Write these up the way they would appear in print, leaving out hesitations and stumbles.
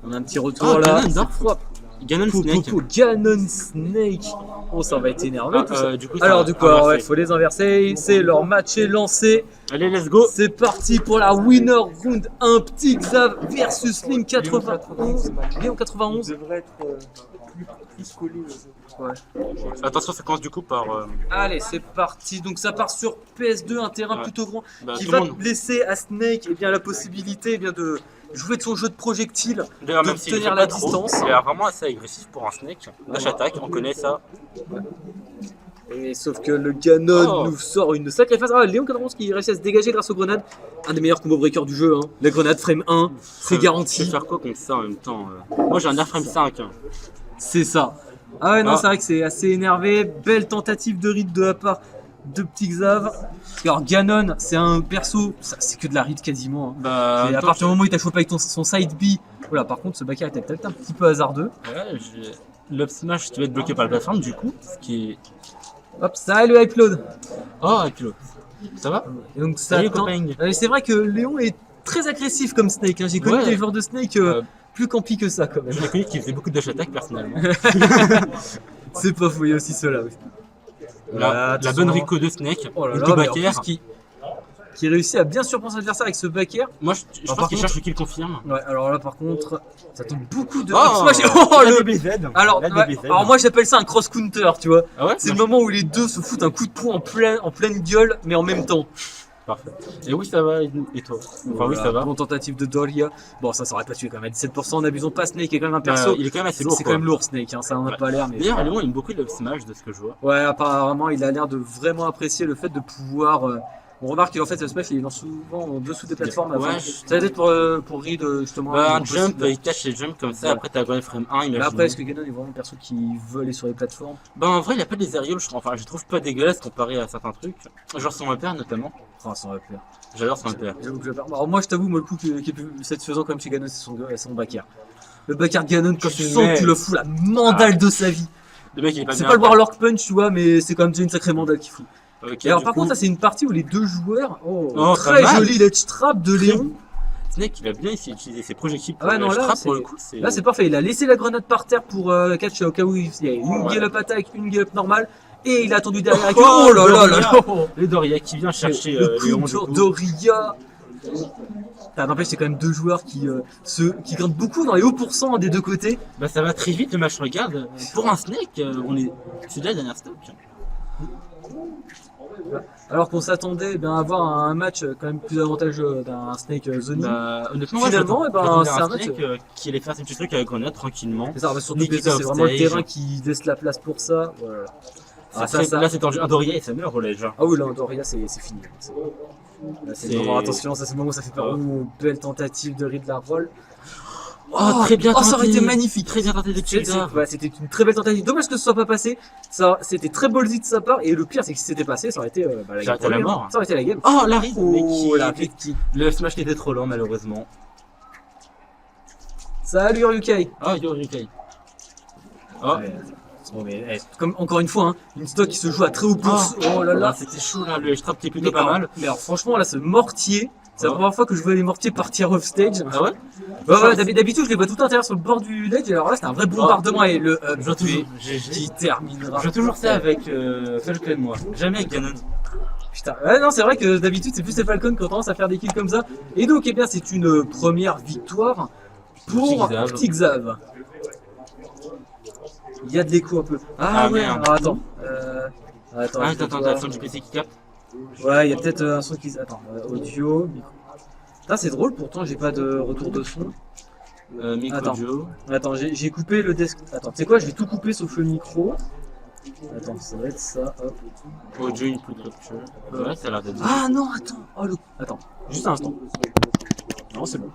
On a un petit retour là. Ganon Snake. Ganon Snake. Oh, ça va être énervé tout ça. Du coup, Alors, du coup, il faut les inverser. C'est leur match est lancé. Allez, let's go. C'est parti pour la winner round 1. Petit Xav versus Link 91. Léon 91. devrait être plus collé. Ouais. Attention, ça commence du coup par. Allez, c'est parti. Donc ça part sur PS2, un terrain plutôt grand qui tout va le monde. laisser à Snake la possibilité de jouer de son jeu de projectile, D'ailleurs, de même s'il tenir fait la pas trop, distance. il est vraiment assez agressif pour un Snake. Dash attack, on connaît ça. Et sauf que le Ganon nous sort une sacrée phase. Ah, Léon 91 qui réussit à se dégager grâce aux grenades. Un des meilleurs combo breakers du jeu. Hein. Les grenades frame 1, c'est Je vais garanti. faire quoi contre ça en même temps Moi j'ai un air frame 5. Hein. C'est ça. Ah ouais, non, c'est vrai que c'est assez énervé. Belle tentative de read de la part de Petit Xav. Alors Ganon, c'est un perso, c'est que de la read quasiment. Hein. Bah, Et à partir du moment où il t'a chopé avec son side B, voilà, par contre ce backer était peut-être un petit peu hasardeux. Ouais, l'up smash tu vas être bloqué par la plateforme du coup, ce qui est. Hop, ça le upload. Oh, Kilo. Ça va? Et donc ça Salut, attend. copain. C'est vrai que Léon est très agressif comme Snake. Hein. J'ai connu des joueurs de Snake plus campy que ça quand même. J'en ai connu qui faisait beaucoup de dash attack personnellement. C'est pas fou, il y a aussi cela. Oui. La bonne Rico de Snake, oh là une là, backer. Qui réussit à bien surprendre son adversaire avec ce backer. Moi je pense qu'il cherche le kill confirme. Ouais, alors là par contre, ça tombe beaucoup de. Le BZ. Alors moi j'appelle ça un cross counter, tu vois. Ah ouais, c'est le moment où les deux se foutent un coup de poing en pleine gueule, mais en même temps. Parfait. Et oui, ça va, et toi? Enfin, oui, ça va. Bonne tentative de Doria. Bon, ça aurait pas tué quand même. À 17%, n'abusons pas. Snake est quand même un perso. Il est quand même assez lourd. C'est quand même lourd, Snake. Hein, ça en a pas l'air. Mais... D'ailleurs, Léon aime beaucoup le smash de ce que je vois. Ouais, apparemment, il a l'air de vraiment apprécier le fait de pouvoir. On remarque qu'en fait, le smash il est souvent en dessous des plateformes. Ouais, ça va être pour Reed justement. Un jump, il cache les jumps comme ça. Ouais. Après, t'as Grand Frame 1. Mais après, est-ce que Ganon est vraiment un perso qui veut aller sur les plateformes? Bah, en vrai, il a pas des aérials, je trouve. Enfin, je trouve pas dégueulasse comparé à certains trucs. Genre son repère notamment. Oh, son repère. J'adore son repère. Alors, moi, je t'avoue, le coup qui est plus satisfaisant quand même chez Ganon, c'est son backer. Le backer Ganon, quand tu sens que tu le fous la mandale de sa vie. Le mec, il est pas bien. C'est pas le Warlock Punch, tu vois, mais c'est quand même déjà une sacrée mandale qu'il fout. Okay, et alors par contre ça c'est une partie où les deux joueurs très mal. joli ledge trap de Léon. Snake il va bien essayer d'utiliser ses projectiles pour le trap pour le coup. Là c'est parfait, il a laissé la grenade par terre pour catch au cas où il y a une gallop attaque, une gallop normale et il a attendu derrière avec oh là là là. Le Doria qui vient chercher Léon. Doria. N'empêche c'est quand même deux joueurs qui grimpent beaucoup dans les hauts pourcents des deux côtés. Bah ça va très vite le match, regarde. Pour un Snake, c'est de la dernière stock. Alors qu'on s'attendait à avoir un match quand même plus avantageux d'un Snake Zoning. Honnêtement, finalement, c'est un Snake qui allait faire ses petits trucs avec Grenade tranquillement. C'est ça, surtout que c'est vraiment le terrain qui laisse la place pour ça. Voilà. Là, c'est tendu. Un Doria et ça meurt au ledge. Ah oui, là, un Doria, c'est fini. Attention, ça c'est le moment où ça fait peur. Belle tentative de Riddler Roll. Très bien tenté. Ça aurait été magnifique. Très bien tenté de tuer. C'était une très belle tentative. Dommage que ce soit pas passé. C'était très ballsy de sa part. Et le pire, c'est que si c'était passé, ça aurait été la mort. Ça aurait été la game. Oh, la ride. Le smash était trop lent, malheureusement. Salut Ryukai. Oh, Ryukai. Oh. Comme encore une fois, une stock qui se joue à très haut pouce. Oh là là. C'était chaud là. Le trap était plutôt pas mal. Mais alors, franchement, là, ce mortier. C'est la première fois que je vois les mortiers partir off stage. Ah ouais? Ouais, d'habitude je les vois tout intérieur sur le bord du ledge, et alors là c'était un vrai bombardement et le qui terminera. Je joue toujours ça avec Falcon, moi, jamais avec Ganon. Putain, ouais, non, c'est vrai que d'habitude c'est plus les Falcon qui ont tendance à faire des kills comme ça. Et donc, eh bien, c'est une première victoire pour Petit Xav. Il y a de l'écho un peu. Ah ouais, alors, attends. Attends, t'as le son du PC qui capte? Ouais, il y a peut-être un son qui... Attends, audio, micro. Putain, c'est drôle, pourtant j'ai pas de retour de son. Micro audio. Attends, j'ai coupé le desk... Attends, tu sais quoi, je vais tout couper sauf le micro. Attends, ça va être ça, hop. Audio input capture. Ouais, ça a l'air d'être... Ah non, attends. Oh, attends, juste un instant. Non, c'est bon.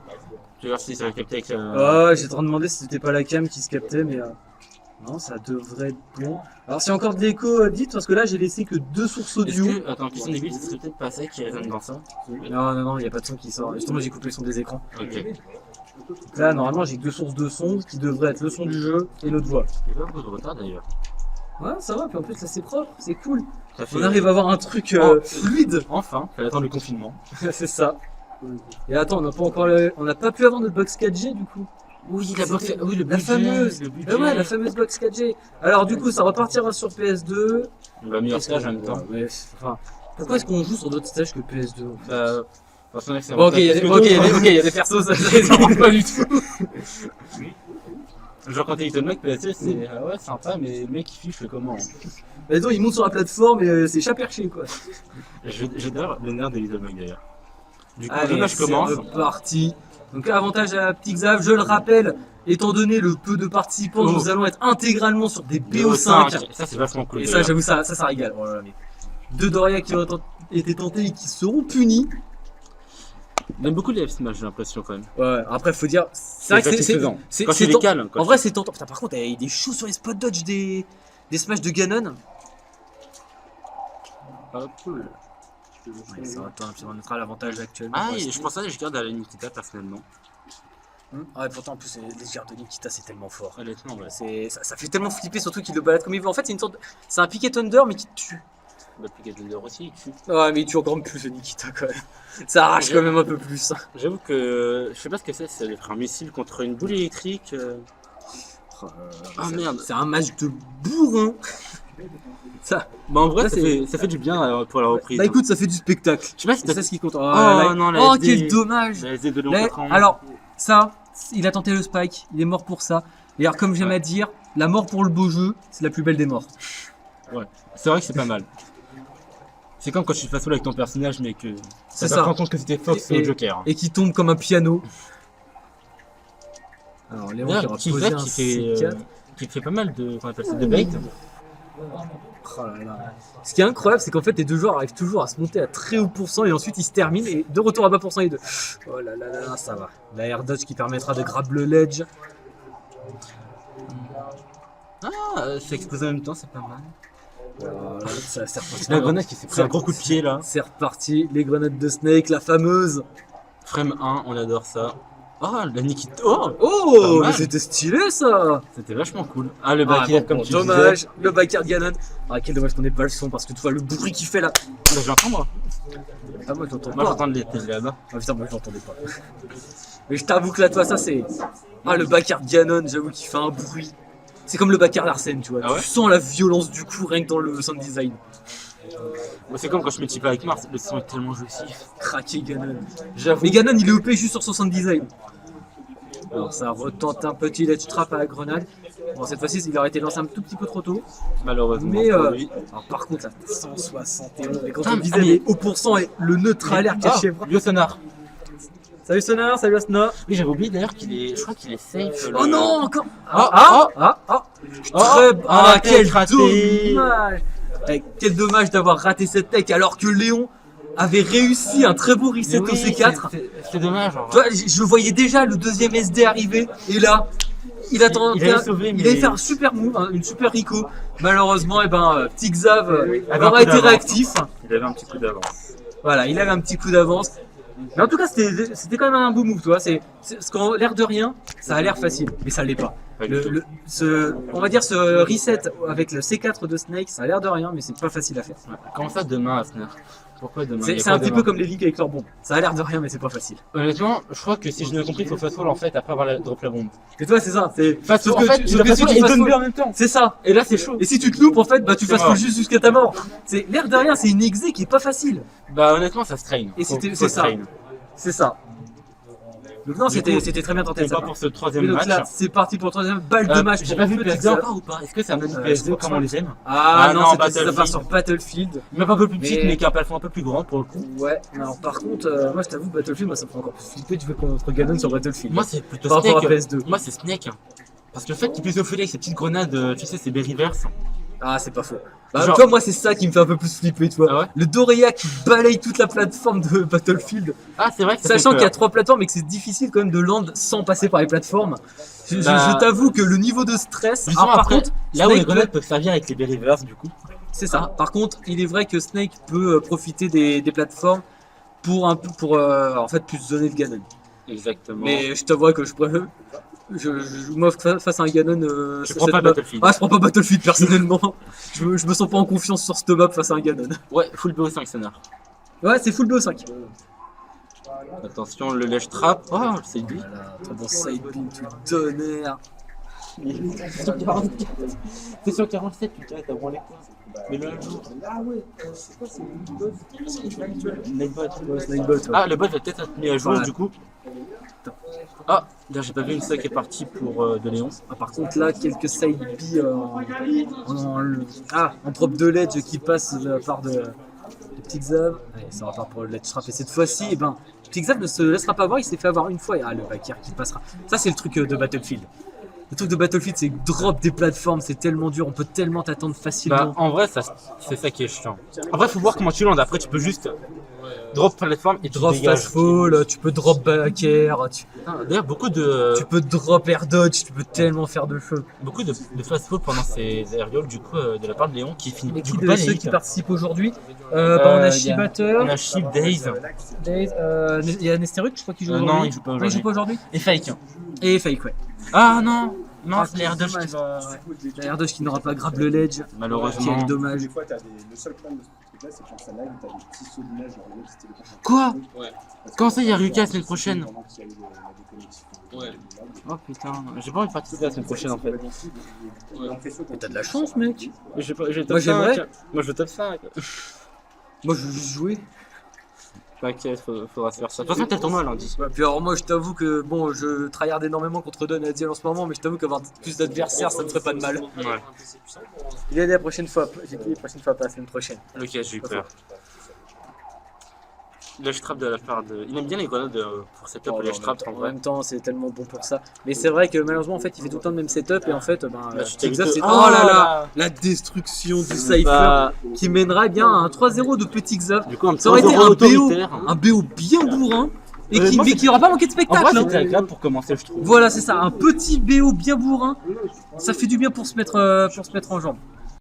Tu vas voir si ça va capter avec Oh, j'étais en train de demander si c'était pas la cam qui se captait, mais... Non, ça devrait être bon. Alors, s'il y a encore de l'écho, dites, parce que là, j'ai laissé que 2 sources audio. Attends, question débile, ce serait peut-être pas ça qui résonne dans ça? Non, il n'y a pas de son qui sort. Justement, j'ai coupé le son des écrans. Ok. Donc là, normalement, j'ai 2 sources de son qui devraient être le son du jeu et l'autre voix. Il y a pas beaucoup de retard d'ailleurs. Ouais, ça va, puis en plus, là, c'est propre, c'est cool. On arrive à avoir un truc fluide. Enfin, fallait attendre le confinement. C'est ça. Et attends, on n'a pas pu avoir notre box 4G du coup. Oui, la box, oui, le La budget, fameuse, le budget. ah ouais, la fameuse box 4G. Alors du coup, ça repartira sur PS2. On va meilleur stage en même temps. Ouais, enfin, pourquoi est-ce qu'on joue sur d'autres stages que PS2 en fait Parce que Bon, ok, il y a des persos, ça les arrange pas du tout. Genre quand t'es Little Mac, PSC, c'est ouais, sympa, mais le mec il fiche le comment. Mais non, il monte sur la plateforme et c'est chat perché quoi. J'ai d'ailleurs le nerf de Little Mac d'ailleurs. Du coup, Allez, le match commence. c'est reparti. Donc avantage à Petit Xav, je le rappelle, étant donné le peu de participants, Oh. nous allons être intégralement sur des BO5. Ça c'est vachement cool. Et ça, d'ailleurs. j'avoue, ça régale. Oh là là, mais deux Doria qui ont été tentés et qui seront punis. J'aime beaucoup les F-Smash, j'ai l'impression quand même. Ouais, après, faut dire, c'est vrai que satisfaisant. Quand tu c'est les ten- cales. En vrai, c'est tentant. Putain, par contre, il y a des choux sur les spot dodge des smash de Ganon. Cool. Ouais, ça va, puis on notera l'avantage actuellement. Ah, pour et l'instant. je pensais à je garde à la Nikita personnellement. Ouais, pourtant, en plus, les gardes de Nikita, c'est tellement fort. Honnêtement, ouais. Ça fait tellement flipper, surtout qu'il le balade comme il veut. En fait, c'est une sorte c'est un Picket Thunder, mais qui te tue. Bah, puis Thunder aussi, il tue. Ouais, mais il tue encore plus le Nikita quand même. Ça arrache quand même un peu plus. J'avoue que je sais pas ce que c'est de faire un missile contre une boule électrique. Ah merde. C'est un match de bourrin. Ça. Bah en vrai, Ça, ça fait du bien pour la reprise. Bah écoute, ça fait du spectacle. je sais pas si C'est t'as ça ce qui compte. Oh, non, la oh SD. quel dommage. la SD de Léon Là, Bertrand. alors, ça, il a tenté le spike, il est mort pour ça. Et alors, comme j'aime à dire, la mort pour le beau jeu, c'est la plus belle des morts. c'est vrai que c'est pas mal. C'est comme quand tu fais solo avec ton personnage, mais que C'est ça ça. te rend compte que c'était Fox Et- au Joker. Et qui tombe comme un piano. Alors, Léon qui D'ailleurs, aura qui posé un fait, C4. qui fait pas mal de, qu'on appelle ça, de bait. Oh là là. Ce qui est incroyable, c'est qu'en fait, les deux joueurs arrivent toujours à se monter à très haut pourcent et ensuite ils se terminent et de retour à bas pourcent les deux. Oh là là là, ça va. La air dodge qui permettra de grab le ledge. C'est explosé en même temps, c'est pas mal. Voilà, ça, c'est reparti. La grenade qui s'est pris un gros coup de pied là. C'est reparti. Les grenades de Snake, la fameuse. Frame 1, on adore ça. Oh, la Nikita. Oh, Oh, Pas mais mal. c'était stylé ça. c'était vachement cool. Ah, le Ah, back bon, comme tu dommage, le backer de Ganon. Ah, quel dommage qu'on ait pas le son parce que tu vois le bruit qu'il fait là. disais. Bah, j'entends moi. Ah, moi j'entends Moi pas. j'entends les télé là-bas. Ah putain, moi je l'entendais pas. Mais je t'avoue que là, toi, ça c'est. Ah, le backer de Ganon, j'avoue qu'il fait un bruit. C'est comme le backer d'Arsène, tu vois. Ah ouais Tu sens la violence du coup rien que dans le sound design. Moi, c'est comme quand je multiplie avec Mars, le son est tellement jouissif. Craqué Ganon. J'avoue. Mais Ganon il est OP juste sur son sound design. Alors ça retente un petit ledge trap à la grenade. Bon, cette fois-ci, il aurait été lancé un tout petit peu trop tôt. Malheureusement. Mais pour lui. alors, par contre, là, 171. Et quand Putain, on disait mais- les hauts pourcents et le neutralaire caché. Biosonar. Salut Sonar, salut Asna. Oui, j'avais oublié d'ailleurs qu'il est. Je crois qu'il est safe. Oh non, encore. Ah, Très... Ah, tech quel raté. dommage. Eh, quel dommage d'avoir raté cette tech alors que Léon avait réussi un très beau reset au C4. C'est dommage. En Tu vrai. vois, je voyais déjà le deuxième SD arriver et là, il attend. Il avait sauvé, il mais- avait fait un super move, hein, une super Rico. Malheureusement, Petit Xav avait un aura coup été d'avance. réactif. Il avait un petit coup d'avance. Voilà, il avait un petit coup d'avance. Mais en tout cas, c'était quand même un beau move, tu vois. Parce qu'en l'air de rien, ça a l'air facile, mais ça l'est pas. Pas du tout. On va dire ce reset avec le C4 de Snake, ça a l'air de rien, mais c'est pas facile à faire. Ouais. Comment ça demain, Asner? Pourquoi demain? Il y a C'est quoi un petit demain peu comme les Link avec leur bombe. Ça a l'air de rien, mais c'est pas facile. Honnêtement, je crois que si je ne compris, il faut fast fall en fait après avoir drop la bombe. Et toi, c'est ça. Fast Sauf fall, en que fait, tu- tu sauf que fast si fall tu et fast donne fall- B en même temps. C'est ça. Et là, c'est chaud. Et si tu te loupes, en fait, tu C'est fasses mort. juste jusqu'à ta mort. C'est l'air de rien, c'est une exé qui est pas facile. Bah, honnêtement, ça se traîne. Et Faut c'est se ça. traîn. C'est ça. Donc non, Du c'était coup, très bien tenté. On de sa va part. pour ce Mais troisième donc match. là, c'est parti pour le troisième balle de match. J'ai pour pas vu Petit PSD Xav. encore ou pas? Est-ce que c'est un mode je PSD crois comme que on les aime? Ah Ah non, non, cette fois-ci, ça part Battlefield. sur Battlefield. Même un peu plus petite, Mais- mais qui a un plafond un peu plus grand pour le coup. Ouais, mais alors par contre, moi je t'avoue, Battlefield, moi ça me fait encore plus flipper de jouer contre Ganon sur Battlefield. Moi, c'est plutôt par rapport à Snake. PS2. Moi, c'est Snake. Parce que le fait qu'il puisse offrir avec ses petites grenades, tu sais, c'est berry verse. Ah, c'est pas faux. Bah, Genre- toi, moi c'est ça qui me fait un peu plus flipper, tu vois. Ah ouais? Le Doria qui balaye toute la plateforme de Battlefield. Ah, c'est vrai que ça Sachant fait qu'il y a peur. 3 plateformes et que c'est difficile quand même de land sans passer par les plateformes. Bah- Je t'avoue que le niveau de stress. Justement, Alors, par après, contre, là où les Snake grenades peuvent servir avec les berry verse, du coup. c'est ça. Par contre, il est vrai que Snake peut profiter des plateformes pour en fait plus zoner le Ganon. Exactement. Mais je t'avoue que je préfère. Je m'offre face à un Ganon. je prends pas Battlefield. Ah, je prends pas Battlefield personnellement. je me sens pas en confiance sur cette map face à un Ganon. Ouais, full BO5 Sonar. Ouais, c'est full BO5. Attention, le lèche trap. Oh, c'est lui. Voilà, ton bon side beam du tonnerre. T'es sur 47, putain, t'as branlé quoi? Mais le jour. Ah ouais, c'est quoi, c'est une bonne Snakebot, ouais. Ah, le bot va peut-être être mis à jour Voilà. du coup. Ah, d'ailleurs, j'ai pas vu une seule qui est partie pour de Léon. Ah, par contre, là, quelques side B en drop de ledge qui passe de la part de Petit Xav. Allez, ça repart pour le ledge trap. Et cette fois-ci, eh ben, Petit Xav ne se laissera pas voir. Il s'est fait avoir une fois. Et, le Valkyrie qui passera. Ça, c'est le truc de Battlefield. Le truc de Battlefield, c'est drop des plateformes. C'est tellement dur. On peut tellement t'attendre facilement. Bah, en vrai, c'est ça qui est chiant. Après, faut voir comment tu landes. Après, tu peux juste drop plateforme et tu Drop dégages. fast fall, tu peux drop back air, D'ailleurs, beaucoup de drop air dodge, tu peux tellement faire de choses. fast fall pendant ces aérioles du coup de la part de Léon qui finit Et du qui coup de pas ceux les qui hits. participent aujourd'hui on a y Shibater, On a Shib, Days. il y a Nesteruk, je crois qu'il joue Non, aujourd'hui. il joue pas Ah, il joue aujourd'hui. pas aujourd'hui. Et Fake. Et Fake, ouais. Ah non, non, c'est c'est l'air dodge dommage. qui va. La air dodge qui n'aura pas grab le ledge. Malheureusement. Quel dommage. Des fois, t'as le seul problème de ce truc-là, c'est que quand ça lag, t'as des petits sauts d'image dans le web, c'était le prochain. Quoi? Ouais. Comment ça, il y a Ruka la semaine prochaine? Pendant qu'il y a eu la déconnexion. Ouais. Oh putain, j'ai pas envie de participer la semaine prochaine en fait. Mais t'as de la chance, mec. J'ai top Moi, j'aimerais. 5. Moi je veux top 5. Moi, je veux juste jouer. T'inquiète, faudra se faire ça. De toute façon, t'as le tournoi lundi. Ouais, puis alors, moi, je t'avoue que bon, je tryhard énormément contre Don Adiel en ce moment, mais je t'avoue qu'avoir plus d'adversaires, ça me ferait pas de mal. Ouais. Il est la prochaine fois. J'ai dit la prochaine fois, pas la semaine prochaine. Ok, j'ai eu peur. Le trap de la part de. Il aime bien les grenades pour setup Oh, le trap en en vrai. même temps, c'est tellement bon pour ça. Mais c'est vrai que malheureusement, en fait, il fait tout le temps le même setup et en fait, Là, tu t'es Texas, vu c'est que- oh là là, la destruction du Cypher Bah, qui mènera eh bien à un 3-0 de Petit Xav. du coup, un Ça aurait été 3-0 un autoritaire. BO, un BO bien bourrin et Moi, mais c'est- qui n'aura pas manqué de En vrai, spectacle. c'était hein. agréable pour commencer, je trouve. Voilà, c'est ça, un petit BO bien bourrin. Ça fait du bien pour se mettre en jambe.